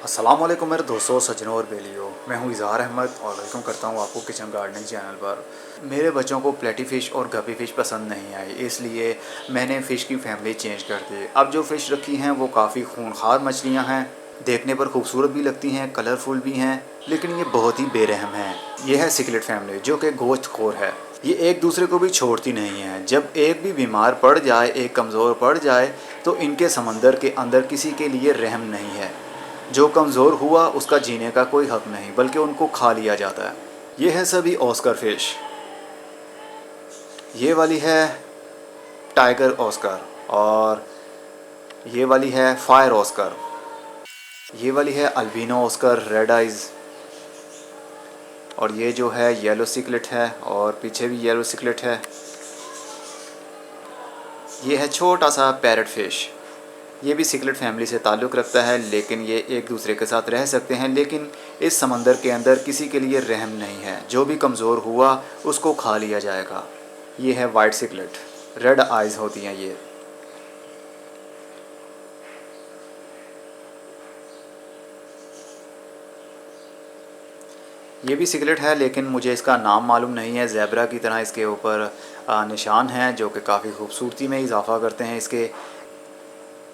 अस्सलाम वालेकुम मेरे दोस्तों, सज्जनों और बेलियों। मैं हूं इज़हार अहमद और वेलकम करता हूं आपको किचन गार्डनिंग चैनल पर। मेरे बच्चों को प्लेटी फ़िश और गपी फ़िश पसंद नहीं आई, इसलिए मैंने फ़िश की फैमिली चेंज कर दी। अब जो फ़िश रखी हैं वो काफ़ी खूंखार मछलियां हैं, देखने पर खूबसूरत भी लगती हैं, कलरफुल भी हैं, लेकिन ये बहुत ही बेरहम हैं। ये है सिकलेट फैमिली, जो कि गोश्तखोर है। ये एक दूसरे को भी छोड़ती नहीं है। जब एक भी बीमार पड़ जाए, एक कमज़ोर पड़ जाए, तो इनके समंदर के अंदर किसी के लिए रहम नहीं है। जो कमज़ोर हुआ उसका जीने का कोई हक नहीं, बल्कि उनको खा लिया जाता है। ये है सभी ऑस्कर फ़िश। ये वाली है टाइगर ऑस्कर, और ये वाली है फायर ऑस्कर। ये वाली है अल्बिनो ऑस्कर रेड आइज़, और ये जो है येलो सिकलेट है, और पीछे भी येलो सिकलेट है। ये है छोटा सा पैरट फ़िश। ये भी सिकलेट फैमिली से ताल्लुक़ रखता है, लेकिन ये एक दूसरे के साथ रह सकते हैं, लेकिन इस समंदर के अंदर किसी के लिए रहम नहीं है। जो भी कमज़ोर हुआ उसको खा लिया जाएगा। ये है वाइट सिकलेट, रेड आइज़ होती हैं ये। ये भी सिकलेट है, लेकिन मुझे इसका नाम मालूम नहीं है। ज़ेब्रा की तरह इसके ऊपर निशान हैं, जो कि काफ़ी खूबसूरती में इजाफ़ा करते हैं। इसके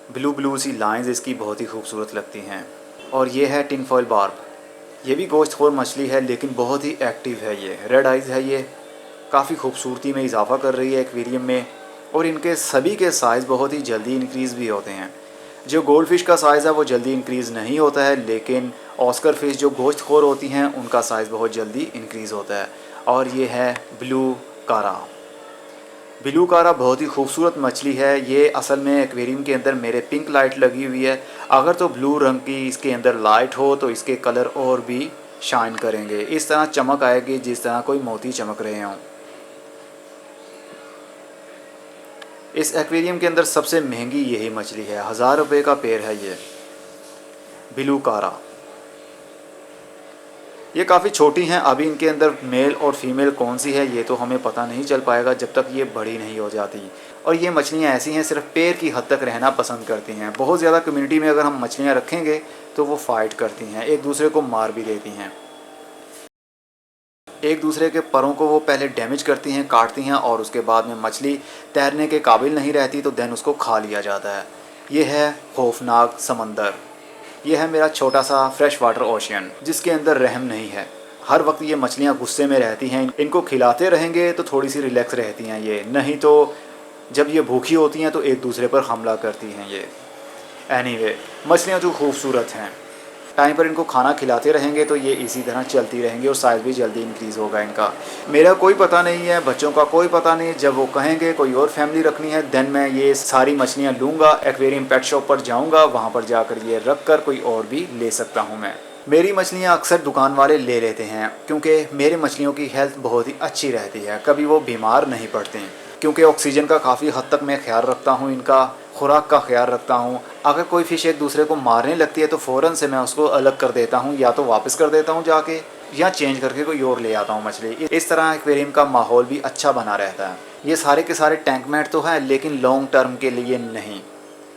ब्लू ब्लू सी लाइंस इसकी बहुत ही खूबसूरत लगती हैं। और ये है टिन फॉइल बार्ब। ये भी गोश्तखोर मछली है, लेकिन बहुत ही एक्टिव है। ये रेड आइज़ है। ये काफ़ी खूबसूरती में इजाफ़ा कर रही है एक्वेरियम में, और इनके सभी के साइज़ बहुत ही जल्दी इंक्रीज़ भी होते हैं। जो गोल्ड फ़िश का साइज़ है वो जल्दी इंक्रीज़ नहीं होता है, लेकिन ऑस्कर फ़िश जो गोश्तखोर होती हैं उनका साइज़ बहुत जल्दी इंक्रीज़ होता है। और ये है ब्लू कारा। ब्लू कारा बहुत ही खूबसूरत मछली है। ये असल में एक्वेरियम के अंदर मेरे पिंक लाइट लगी हुई है। अगर तो ब्लू रंग की इसके अंदर लाइट हो तो इसके कलर और भी शाइन करेंगे। इस तरह चमक आएगी जिस तरह कोई मोती चमक रहे हों। इस एक्वेरियम के अंदर सबसे महंगी यही मछली है। 1000 रुपये का पेड़ है ये ब्लू कारा। ये काफ़ी छोटी हैं। अभी इनके अंदर मेल और फीमेल कौन सी है ये तो हमें पता नहीं चल पाएगा जब तक ये बड़ी नहीं हो जाती। और ये मछलियाँ ऐसी हैं, सिर्फ पैर की हद तक रहना पसंद करती हैं। बहुत ज़्यादा कम्युनिटी में अगर हम मछलियाँ रखेंगे तो वो फ़ाइट करती हैं, एक दूसरे को मार भी देती हैं। एक दूसरे के परों को वो पहले डैमेज करती हैं, काटती हैं, और उसके बाद में मछली तैरने के काबिल नहीं रहती तो देन उसको खा लिया जाता है। ये है खौफनाक समंदर। यह है मेरा छोटा सा फ्रेश वाटर ओशियन, जिसके अंदर रहम नहीं है। हर वक्त ये मछलियाँ गुस्से में रहती हैं। इनको खिलाते रहेंगे तो थोड़ी सी रिलैक्स रहती हैं ये, नहीं तो जब ये भूखी होती हैं तो एक दूसरे पर हमला करती हैं ये। एनीवे, मछलियाँ जो खूबसूरत हैं, टाइम पर इनको खाना खिलाते रहेंगे तो ये इसी तरह चलती रहेंगी और साइज़ भी जल्दी इंक्रीज़ होगा इनका। मेरा कोई पता नहीं है, बच्चों का कोई पता नहीं। जब वो कहेंगे कोई और फैमिली रखनी है, देन मैं ये सारी मछलियाँ लूँगा, एक्वेरियम पेट शॉप पर जाऊँगा, वहाँ पर जाकर ये रख कर कोई और भी ले सकता हूँ मैं। मेरी मछलियाँ अक्सर दुकान वाले ले लेते हैं, क्योंकि मेरी मछलियों की हेल्थ बहुत ही अच्छी रहती है, कभी वो बीमार नहीं पड़ते हैं। क्योंकि ऑक्सीजन का काफ़ी हद तक मैं ख्याल रखता हूँ, इनका खुराक का ख्याल रखता हूँ। अगर कोई फ़िश एक दूसरे को मारने लगती है तो फ़ौरन से मैं उसको अलग कर देता हूँ, या तो वापस कर देता हूँ जाके, या चेंज करके कोई और ले आता हूँ मछली। इस तरह एक्वेरियम का माहौल भी अच्छा बना रहता है। ये सारे के सारे टैंक मैट तो हैं, लेकिन लॉन्ग टर्म के लिए नहीं।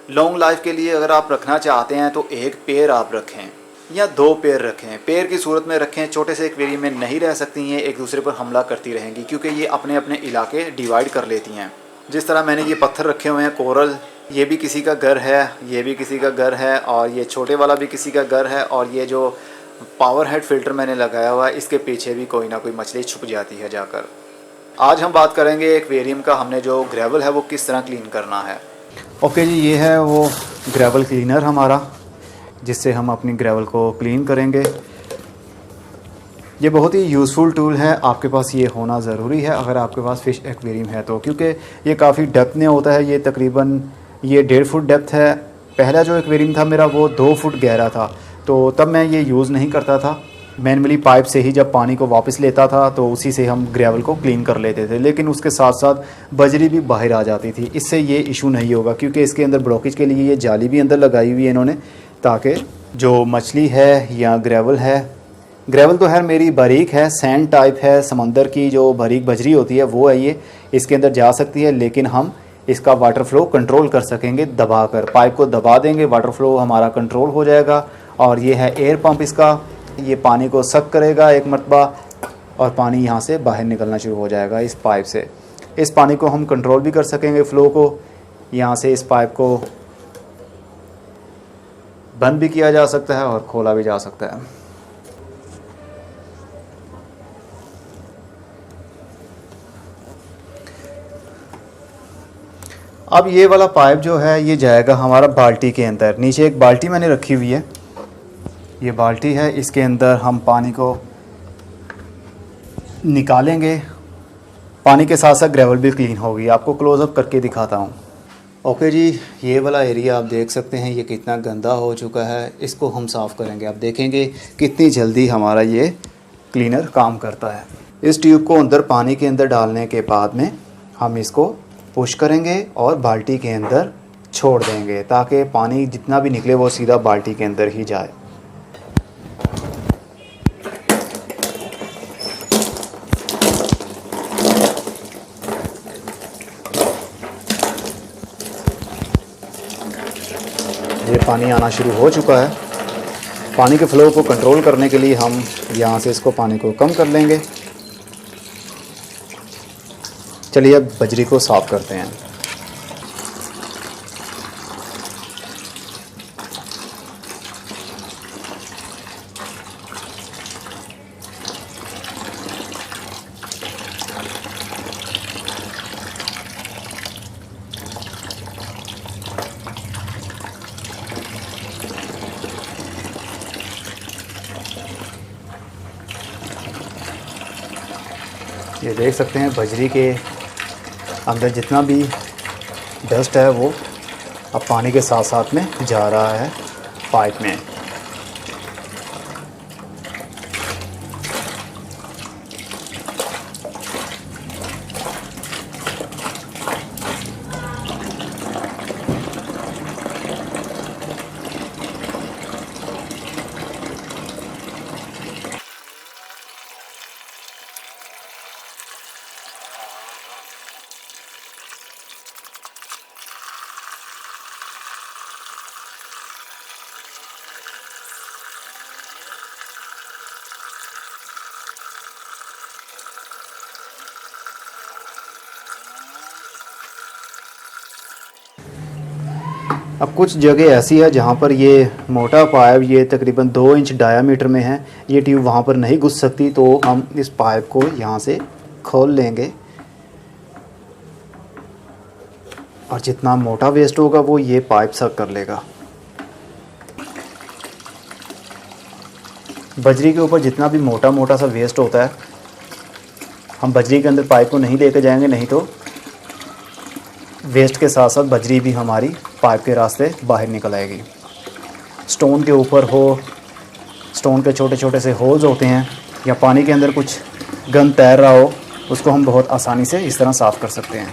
लॉन्ग लाइफ के लिए अगर आप रखना चाहते हैं तो एक पेड़ आप रखें या 2 पेड़ रखें। पेड़ की सूरत में रखें। छोटे से एक्वेरियम में नहीं रह सकती हैं, एक दूसरे पर हमला करती रहेंगी, क्योंकि ये अपने अपने इलाके डिवाइड कर लेती हैं। जिस तरह मैंने ये पत्थर रखे हुए हैं कोरल, ये भी किसी का घर है, ये भी किसी का घर है, और ये छोटे वाला भी किसी का घर है, और ये जो पावर हेड फ़िल्टर मैंने लगाया हुआ है इसके पीछे भी कोई ना कोई मछली छुप जाती है जाकर। आज हम बात करेंगे एक्वेरियम का, हमने जो ग्रेवल है वो किस तरह क्लीन करना है। ओके जी, ये है वो ग्रेवल क्लीनर हमारा, जिससे हम अपनी ग्रेवल को क्लीन करेंगे। ये बहुत ही यूज़फुल टूल है, आपके पास ये होना ज़रूरी है अगर आपके पास फ़िश एक्वेरियम है तो, क्योंकि ये काफ़ी डेप्थ में होता है। ये तकरीबन 1.5 फुट डेप्थ है। पहला जो एक्वेरियम था मेरा वो 2 फुट गहरा था, तो तब मैं ये यूज़ नहीं करता था। मैनुअली पाइप से ही जब पानी को वापस लेता था तो उसी से हम ग्रेवल को क्लीन कर लेते थे, लेकिन उसके साथ साथ बजरी भी बाहर आ जाती थी। इससे ये इशू नहीं होगा, क्योंकि इसके अंदर ब्लॉकेज के लिए ये जाली भी अंदर लगाई हुई है इन्होंने, ताकि जो मछली है या ग्रेवल है, ग्रेवल तो खैर मेरी बारीक है, सैंड टाइप है, समंदर की जो बारीक बजरी होती है वो है ये, इसके अंदर जा सकती है, लेकिन हम इसका वाटर फ्लो कंट्रोल कर सकेंगे दबाकर। पाइप को दबा देंगे, वाटर फ्लो हमारा कंट्रोल हो जाएगा और ये है एयर पंप इसका। ये पानी को सक करेगा एक मरतबा और पानी यहाँ से बाहर निकलना शुरू हो जाएगा इस पाइप से। इस पानी को हम कंट्रोल भी कर सकेंगे, फ़्लो को। यहाँ से इस पाइप को बंद भी किया जा सकता है और खोला भी जा सकता है। अब ये वाला पाइप जो है ये जाएगा हमारा बाल्टी के अंदर। नीचे एक बाल्टी मैंने रखी हुई है, ये बाल्टी है, इसके अंदर हम पानी को निकालेंगे। पानी के साथ साथ ग्रेवल भी क्लीन होगी। आपको क्लोज़अप करके दिखाता हूँ। ओके जी, ये वाला एरिया आप देख सकते हैं ये कितना गंदा हो चुका है। इसको हम साफ़ करेंगे। आप देखेंगे कितनी जल्दी हमारा ये क्लीनर काम करता है। इस ट्यूब को अंदर पानी के अंदर डालने के बाद में हम इसको पुश करेंगे और बाल्टी के अंदर छोड़ देंगे ताकि पानी जितना भी निकले वो सीधा बाल्टी के अंदर ही जाए। ये पानी आना शुरू हो चुका है। पानी के फ़्लो को कंट्रोल करने के लिए हम यहाँ से इसको पानी को कम कर लेंगे। चलिए अब बजरी को साफ़ करते हैं। ये देख सकते हैं बजरी के अंदर जितना भी डस्ट है वो अब पानी के साथ साथ में जा रहा है पाइप में। अब कुछ जगह ऐसी है जहाँ पर ये मोटा पाइप ये तकरीबन 2 इंच डायामीटर में है, ये ट्यूब वहाँ पर नहीं घुस सकती, तो हम इस पाइप को यहाँ से खोल लेंगे और जितना मोटा वेस्ट होगा वो ये पाइप सक कर लेगा। बजरी के ऊपर जितना भी मोटा मोटा सा वेस्ट होता है हम बजरी के अंदर पाइप को नहीं लेकर जाएंगे, नहीं तो वेस्ट के साथ साथ बजरी भी हमारी पाइप के रास्ते बाहर निकल आएगी। स्टोन के ऊपर हो, स्टोन के छोटे छोटे से होल्स होते हैं या पानी के अंदर कुछ गंद तैर रहा हो, उसको हम बहुत आसानी से इस तरह साफ़ कर सकते हैं।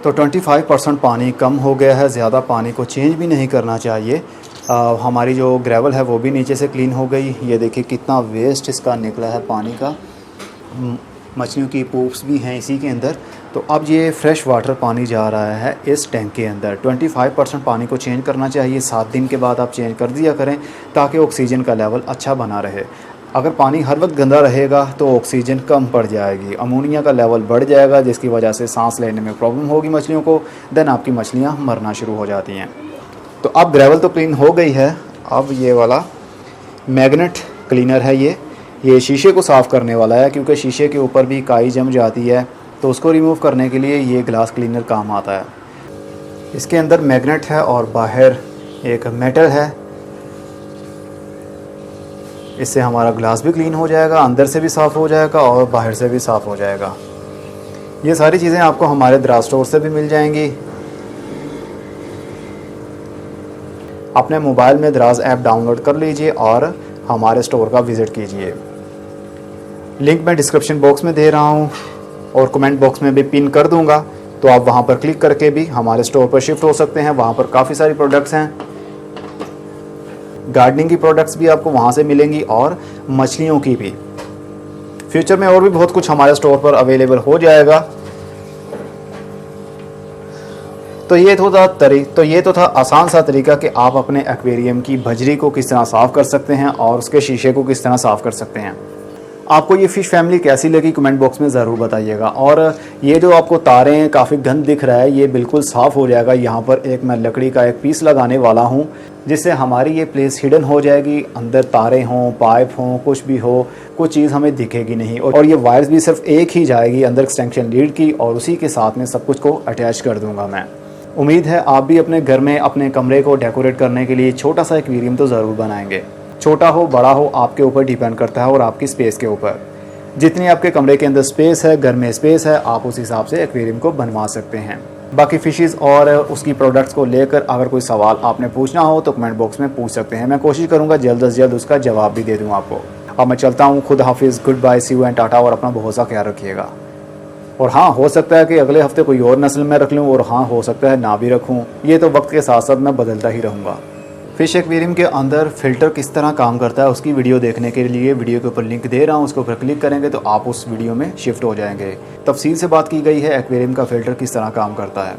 तो 25% पानी कम हो गया है, ज़्यादा पानी को चेंज भी नहीं करना चाहिए। हमारी जो ग्रेवल है वो भी नीचे से क्लीन हो गई। ये देखिए कितना वेस्ट इसका निकला है पानी का, मछलियों की पूप्स भी हैं इसी के अंदर। तो अब ये फ्रेश वाटर पानी जा रहा है इस टैंक के अंदर। 25% पानी को चेंज करना चाहिए, 7 दिन के बाद आप चेंज कर दिया करें ताकि ऑक्सीजन का लेवल अच्छा बना रहे। अगर पानी हर वक्त गंदा रहेगा तो ऑक्सीजन कम पड़ जाएगी, अमोनिया का लेवल बढ़ जाएगा, जिसकी वजह से सांस लेने में प्रॉब्लम होगी मछलियों को, देन आपकी मछलियाँ मरना शुरू हो जाती हैं। तो अब ग्रेवल तो क्लीन हो गई है। अब ये वाला मैग्नेट क्लीनर है, ये शीशे को साफ़ करने वाला है, क्योंकि शीशे के ऊपर भी काई जम जाती है, तो उसको रिमूव करने के लिए ये ग्लास क्लीनर काम आता है। इसके अंदर मैग्नेट है और बाहर एक मेटल है, इससे हमारा ग्लास भी क्लीन हो जाएगा, अंदर से भी साफ़ हो जाएगा और बाहर से भी साफ़ हो जाएगा। ये सारी चीज़ें आपको हमारे दराज स्टोर से भी मिल जाएंगी। अपने मोबाइल में दराज ऐप डाउनलोड कर लीजिए और हमारे स्टोर का विज़िट कीजिए। लिंक मैं डिस्क्रिप्शन बॉक्स में दे रहा हूँ और कमेंट बॉक्स में भी पिन कर दूँगा, तो आप वहाँ पर क्लिक करके भी हमारे स्टोर पर शिफ्ट हो सकते हैं। वहाँ पर काफ़ी सारी प्रोडक्ट्स हैं, गार्डनिंग की प्रोडक्ट्स भी आपको वहाँ से मिलेंगी और मछलियों की भी। फ्यूचर में और भी बहुत कुछ हमारे स्टोर पर अवेलेबल हो जाएगा, तो ये तो था आसान सा तरीका कि आप अपने एक्वेरियम की बजरी को किस तरह साफ़ कर सकते हैं और उसके शीशे को किस तरह साफ़ कर सकते हैं। आपको ये फ़िश फैमिली कैसी लगी कमेंट बॉक्स में ज़रूर बताइएगा। और ये जो आपको तारे हैं काफ़ी गंद दिख रहा है, ये बिल्कुल साफ़ हो जाएगा। यहाँ पर एक मैं लकड़ी का एक पीस लगाने वाला हूँ जिससे हमारी ये प्लेस हिडन हो जाएगी। अंदर तारे हों, पाइप हों, कुछ भी हो, कुछ चीज़ हमें दिखेगी नहीं। और ये वायर्स भी सिर्फ एक ही जाएगी अंदर एक्सटेंशन लीड की, और उसी के साथ में सब कुछ को अटैच कर दूँगा मैं। उम्मीद है आप भी अपने घर में अपने कमरे को डेकोरेट करने के लिए छोटा सा एक्वेरियम तो ज़रूर बनाएंगे। छोटा हो बड़ा हो आपके ऊपर डिपेंड करता है और आपकी स्पेस के ऊपर। जितनी आपके कमरे के अंदर स्पेस है, घर में स्पेस है, आप उस हिसाब से एक्वेरियम को बनवा सकते हैं। बाकी फ़िशेज़ और उसकी प्रोडक्ट्स को लेकर अगर कोई सवाल आपने पूछना हो तो कमेंट बॉक्स में पूछ सकते हैं। मैं कोशिश करूँगा जल्द से जल्द उसका जवाब भी दे दूँ आपको। अब मैं चलता हूँ, खुद हाफिज़, good bye, see you and टाटा, और अपना बहुत सा ख्याल रखिएगा। और हाँ, हो सकता है कि अगले हफ्ते कोई और नस्ल में रख लूँ, और हाँ, हो सकता है ना भी रखूँ। ये तो वक्त के साथ साथ मैं बदलता ही रहूँगा। फ़िश एक्वेरियम के अंदर फ़िल्टर किस तरह काम करता है उसकी वीडियो देखने के लिए वीडियो के ऊपर लिंक दे रहा हूँ, उसके ऊपर क्लिक करेंगे तो आप उस वीडियो में शिफ्ट हो जाएंगे। तफसील से बात की गई है एक्वेरियम का फ़िल्टर किस तरह काम करता है।